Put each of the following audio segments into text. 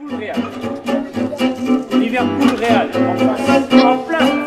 Liverpool-Real. Liverpool-Real, en plein.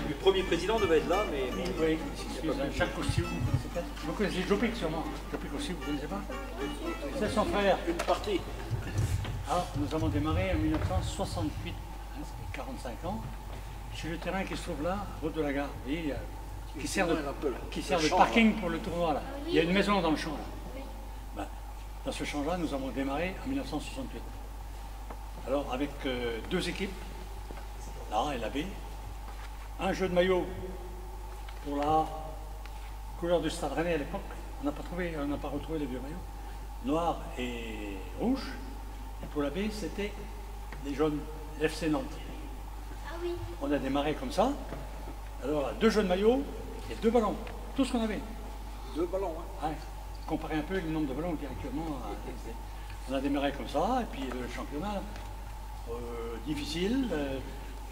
Le premier président devait être là, mais... Oui, Jacques Cossio, vous connaissez Jopic sûrement. Jopic aussi, vous ne connaissez pas? C'est son frère. Une partie. Alors, nous avons démarré en 1968, hein, ça fait 45 ans, sur le terrain qui se trouve là, route de la gare, et, qui sert de parking pour le tournoi. Là. Il y a une maison dans le champ. Là. Ben, dans ce champ-là, nous avons démarré en 1968. Alors, avec deux équipes, la A et la B, un jeu de maillot pour la couleur du Stade Rennais à l'époque. On n'a pas retrouvé les vieux maillots. Noir et rouge. Et pour la B, c'était les jaunes, l'FC Nantes. Ah oui. On a démarré comme ça. Alors, deux jeux de maillot et deux ballons. Tout ce qu'on avait. Deux ballons, hein. Ouais. Comparer un peu le nombre de ballons qu'il y a actuellement. On a démarré comme ça. Et puis le championnat, difficile.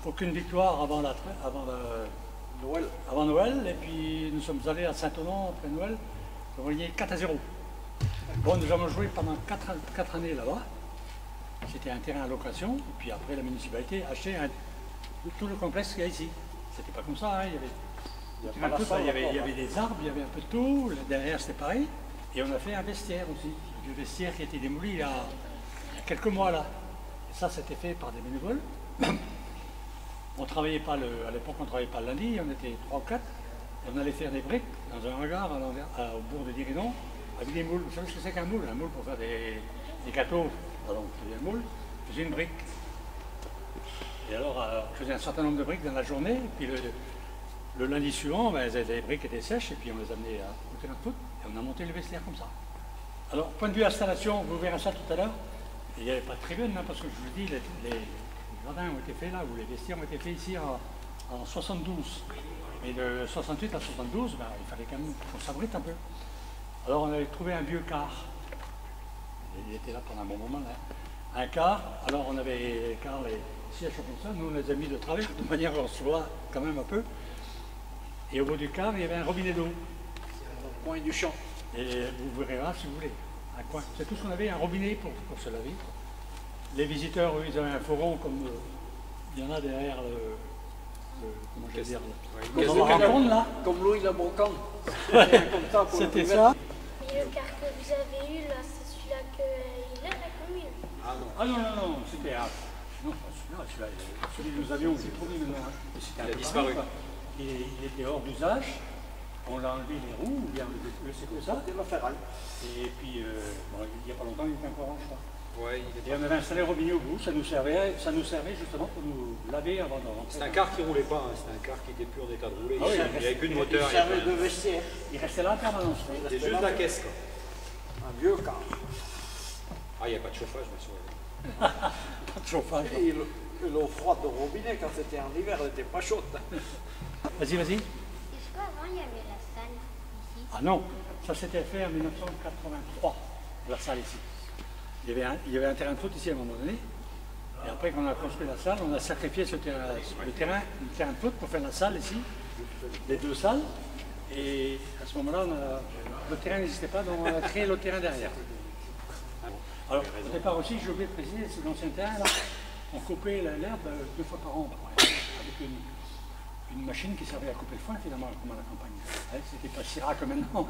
Aucune victoire avant Noël, et puis nous sommes allés à Saint-Onan après Noël, vous voyez 4-0. Bon, nous avons joué pendant 4 années là-bas, c'était un terrain à location, et puis après la municipalité a acheté tout le complexe qu'il y a ici. C'était pas comme ça, hein. Il y avait des arbres, il y avait un peu de tout, derrière c'était pareil, et on a fait un vestiaire aussi, le vestiaire qui a été démoli il y a quelques mois là. Et ça, c'était fait par des bénévoles. On travaillait pas à l'époque, on ne travaillait pas le lundi, on était 3 ou 4, et on allait faire des briques dans un hangar au bourg de Dirinon, avec des moules. Vous savez ce que c'est qu'un moule? Un moule pour faire des gâteaux, pardon, c'est un moule, je faisais une brique. Et alors, je faisais un certain nombre de briques dans la journée, et puis le lundi suivant, ben, les briques étaient sèches, et puis on les amenait au terrain de foot, et on a monté le vestiaire comme ça. Alors, point de vue installation, vous verrez ça tout à l'heure, il n'y avait pas de tribune, hein, parce que je vous dis, les jardins ont été faits là, ou les vestiaires ont été faits ici en 72. Mais de 68 à 72, ben, il fallait quand même qu'on s'abrite un peu. Alors on avait trouvé un vieux car. Il était là pendant un bon moment. Là. Un car, alors on avait les cars, les sièges comme ça, nous on les a mis de travers, de manière qu'on se voit quand même un peu. Et au bout du car, il y avait un robinet d'eau. Au coin du champ. Et vous verrez là si vous voulez. Un coin. C'est tout ce qu'on avait, un robinet pour se laver. Les visiteurs, eux, ils avaient un fourgon comme il y en a derrière comment je vais dire, là. Comme Louis la Brocante. C'était ça. Et le car que vous avez eu là, c'est celui-là qu'il est à la commune. Ah non. Ah non, c'était non, pas celui-là, celui que nous avions, c'est promis maintenant. Il a disparu. Il était hors d'usage. On a enlevé les roues, ou bien c'est que ça. C'était la ferraille. Et puis, bon, il n'y a pas longtemps, il était encore en choix. Ouais, et on avait installé le robinet au bout, ça nous servait justement pour nous laver avant de rentrer. C'est un car qui ne roulait pas, hein. C'était un car qui était plus en état de rouler. Ah oui, il n'y avait plus de moteur. Il servait de vestiaire. Il restait là en permanence. C'était juste la caisse, quoi. Un vieux car. Ah, il n'y a pas de chauffage, bien sûr. Pas de chauffage. Et l'eau froide au robinet, quand c'était en hiver, elle n'était pas chaude. Vas-y. Est-ce qu'avant il y avait la salle ici? Ah non, ça s'était fait en 1983, la salle ici. Il y avait un terrain de foot ici à un moment donné. Et après qu'on a construit la salle, on a sacrifié le terrain de foot pour faire la salle ici, les deux salles. Et à ce moment-là, le terrain n'existait pas, donc on a créé le terrain derrière. Alors, au départ aussi, j'ai oublié de préciser, c'est l'ancien terrain, là, on coupait l'herbe 2 fois par an, avec une machine qui servait à couper le foin, finalement, comme à la campagne. C'était pas si rare que maintenant.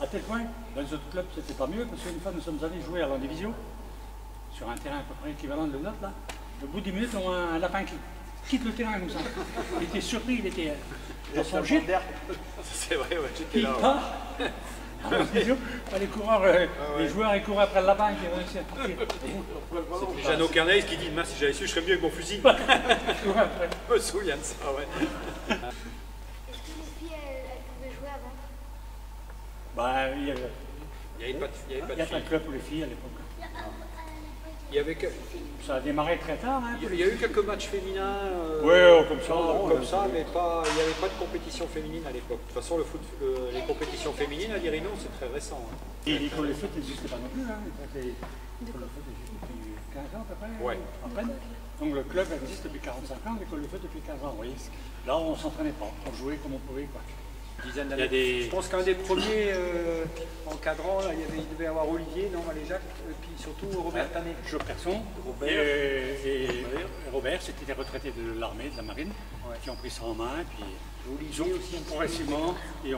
À tel point, dans les autres clubs, c'était pas mieux, parce qu'une fois, nous sommes allés jouer à l'Andivisio, sur un terrain à peu près équivalent de le nôtre, là. Au bout de 10 minutes, on a un lapin qui quitte le terrain comme ça. Il était surpris, il était dans son gîte. C'est vrai, ouais, j'étais Il là. part, Les coureurs, les joueurs, ils courent après le lapin qui réussit à partir. C'est Jeannot Carneis qui dit mince, si j'avais su, je serais mieux avec mon fusil. Je me souviens de ça, ouais. Est-ce que les filles, elles pouvaient jouer avant? Bah, il y avait, Il n'y avait pas il y de a pas de filles. club pour les filles à l'époque. Il y avait Ça a démarré très tard. Hein, il y a eu quelques matchs féminins. comme ça. Comme ça, mais pas, il n'y avait pas de compétition féminine à l'époque. De toute façon, les compétitions féminines à l'Irino, c'est très récent. Hein. Et l'école de foot n'existait pas non plus. Hein. L'école de foot existe depuis 15 ans à peu près. Ouais. À peine. Donc le club existe depuis 45 ans, l'école de foot depuis 15 ans. Vous voyez. Là, on ne s'entraînait pas. On jouait comme on pouvait. Quoi. Dizaine Il y a d'années. je pense qu'un des premiers encadrants, là, il devait y avoir Olivier, non, Maléjac, et puis surtout Robert Tanet. Je personne. Robert. Et Robert, c'était des retraités de l'armée, de la marine, Ouais. qui ont pris ça en main. Et puis Olivier ils ont aussi. progressivement qui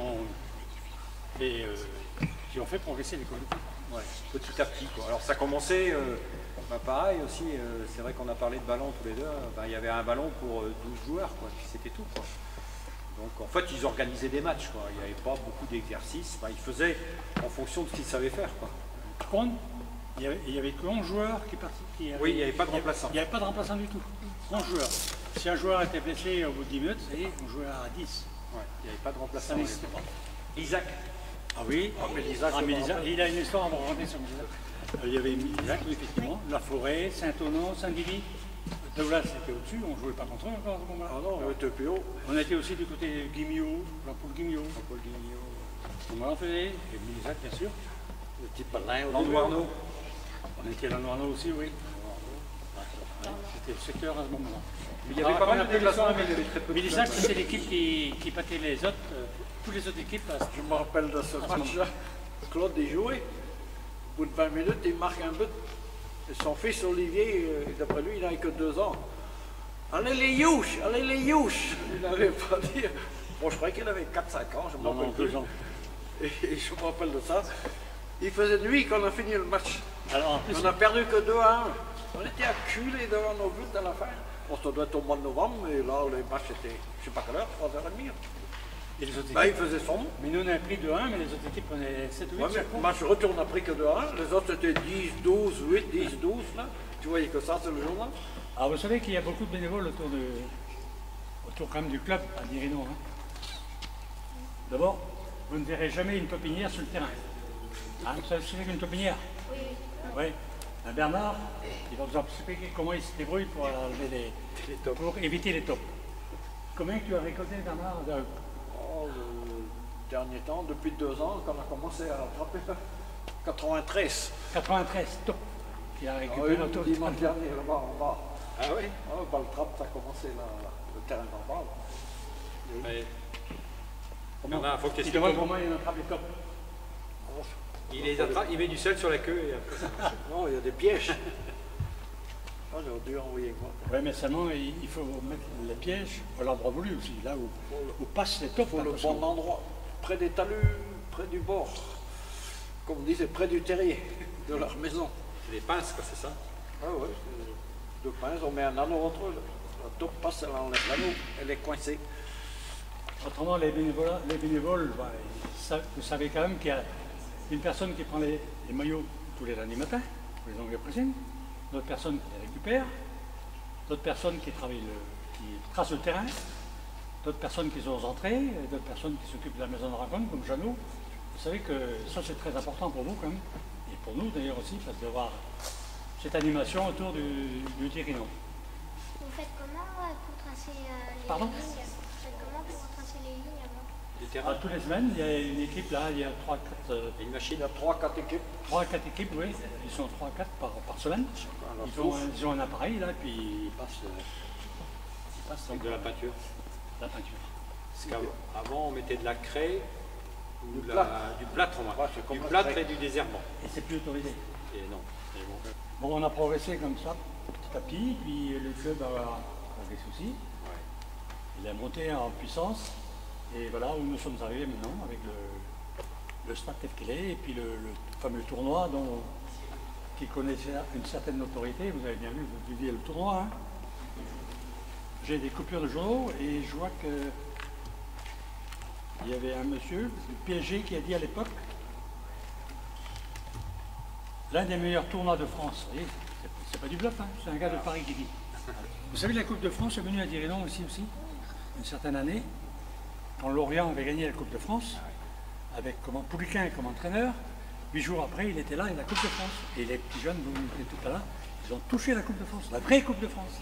ont fait progresser l'école de foot. Ouais, petit à petit. Quoi. Alors ça commençait, pareil aussi, c'est vrai qu'on a parlé de ballon tous les deux, il y avait un ballon pour 12 joueurs, quoi, puis c'était tout. Quoi. Donc en fait, ils organisaient des matchs, quoi. Il n'y avait pas beaucoup d'exercices, ils faisaient en fonction de ce qu'ils savaient faire. Quoi. Par contre, il y avait que 11 joueurs qui participaient. Oui, il n'y avait pas de remplaçant. Il n'y avait pas de remplaçant du tout. 11 joueurs. Si un joueur était blessé au bout de 10 minutes, on jouait à 10. Ouais, il n'y avait pas de Ça remplaçant. n'existait pas. Isaac. Ah oui, mais Isaac, il a une histoire à me raconter sur Isaac. Il y avait Isaac, oui, effectivement, La Forêt, Saint-Onon, Saint-Gilly. Douglas était au-dessus, on ne jouait pas contre eux encore à ce moment-là. Ah non, on était plus haut. On était aussi du côté de Guimio, Jean-Paul Guimio. Comment on faisait? Et Isaac, bien sûr. Le petit Palin. Landoarneau. On était à Noirneau aussi, oui. Ouais, c'était le secteur à ce moment-là. Il y avait pas mal de déplacements, mais il y avait très peu de Isaac, clubs. c'était l'équipe qui battait les autres, toutes les autres équipes. Je me rappelle de ce match-là. Claude y jouait. Au bout de 20 minutes, il marque un but. Et son fils Olivier, d'après lui, il n'avait que 2 ans. Allez les youches, allez les youches. Il n'avait pas à dire. Bon, je croyais qu'il avait 4-5 ans, je me rappelle plus. 2 ans. Et je me rappelle de ça. Il faisait nuit quand on a fini le match. Alors en plus, On n'a perdu que 2-1. On était acculés devant nos buts à la fin. Bon, ça doit être au mois de novembre, mais là, les matchs étaient, je sais pas quelle heure, 3h30. et les autres Là, il équipes, faisait sombre. mais nous on a pris 2-1, mais les autres équipes prenaient 7 ou 8 Ouais, mais chaque fois. le match retour, on n'a pris que 2-1. Les autres, c'était 10, 12, 8, 10, 12. Là. Tu voyais que ça, c'est le journal. Alors vous savez qu'il y a beaucoup de bénévoles autour quand même du club à Dirino. Hein. D'abord, vous ne verrez jamais une pépinière sur le terrain. Hein, vous savez ce que c'est qu'une pépinière? Oui, oui. Oui. Bernard, il va vous expliquer comment il se débrouille pour enlever pour éviter les taupes. Combien tu as récolté, Bernard? Oh, le dernier temps, depuis 2 ans, quand on a commencé à attraper 93. 93 taupes qu'il a Ah récupéré oui, autour le dimanche dernier, là-bas, en bas. Ah oui. Ah, le trappe, ça a commencé là, le terrain en bas. Là. Ouais. Comment Bernard, faut que il t'expliques demande comment- comment il attrape les taupes. Il les attrape, il met du sel sur la queue et après ça. Non, il y a des pièges. Ah, j'aurais dû envoyer moi. Oui, mais seulement il faut mettre les pièges à l'endroit voulu aussi, là où passent les taupes. Il faut le parce bon que- endroit, près des talus, près du bord. Comme on dit, c'est près du terrier de leur maison. C'est des pinces, quoi, c'est ça. Ah ouais, c'est 2 pinces, on met un anneau entre eux. La taupe passe, elle enlève l'anneau, elle est coincée. Autrement, les bénévoles vous savez quand même qu'il y a une personne qui prend les maillots tous les lundis matins, pour les engrais pressing, d'autres personnes qui les récupèrent, d'autres personnes qui tracent le terrain, d'autres personnes qui sont aux entrées, et d'autres personnes qui s'occupent de la maison de rencontre, comme Jeannot. Vous savez que ça, c'est très important pour vous quand même, et pour nous d'ailleurs aussi, parce de voir cette animation autour du Tirino. Vous faites comment pour tracer les Pardon? lignes? Vous faites comment pour tracer les lignes avant? Des terrains. Tous les semaines, il y a une équipe là, il y a 3-4 Et une Il machine. y a 3-4 équipes. 3-4 équipes, oui. Ils sont 3-4 par semaine. Ils ont un appareil là, puis ils passent Avec de la peinture. la peinture. Parce qu'avant, on mettait de la craie ou Du du plâtre. plâtre, on Ouais, c'est comme du la plâtre craie. et du désherbant. Et c'est plus autorisé. Et non. Et bon. Bon, on a progressé comme ça, petit à petit, puis le club a progressé aussi. Ouais. Il a monté en puissance, et voilà où nous sommes arrivés maintenant, avec le stade tel qu'il est, et puis le fameux tournoi qui connaissait une certaine notoriété. Vous avez bien vu, vous viviez le tournoi. Hein. J'ai des coupures de journaux, et je vois que il y avait un monsieur du PSG qui a dit à l'époque l'un des meilleurs tournois de France. Vous voyez, c'est pas du bluff, hein, c'est un gars de Paris qui dit. Vous savez, la Coupe de France est venue à Dirinon aussi, une certaine année, quand Lorient avait gagné la Coupe de France, avec Pouliquin comme entraîneur. 8 jours après, il était là, et la Coupe de France. Et les petits jeunes, vous me dites tout à l'heure, ils ont touché la Coupe de France, la vraie Coupe de France.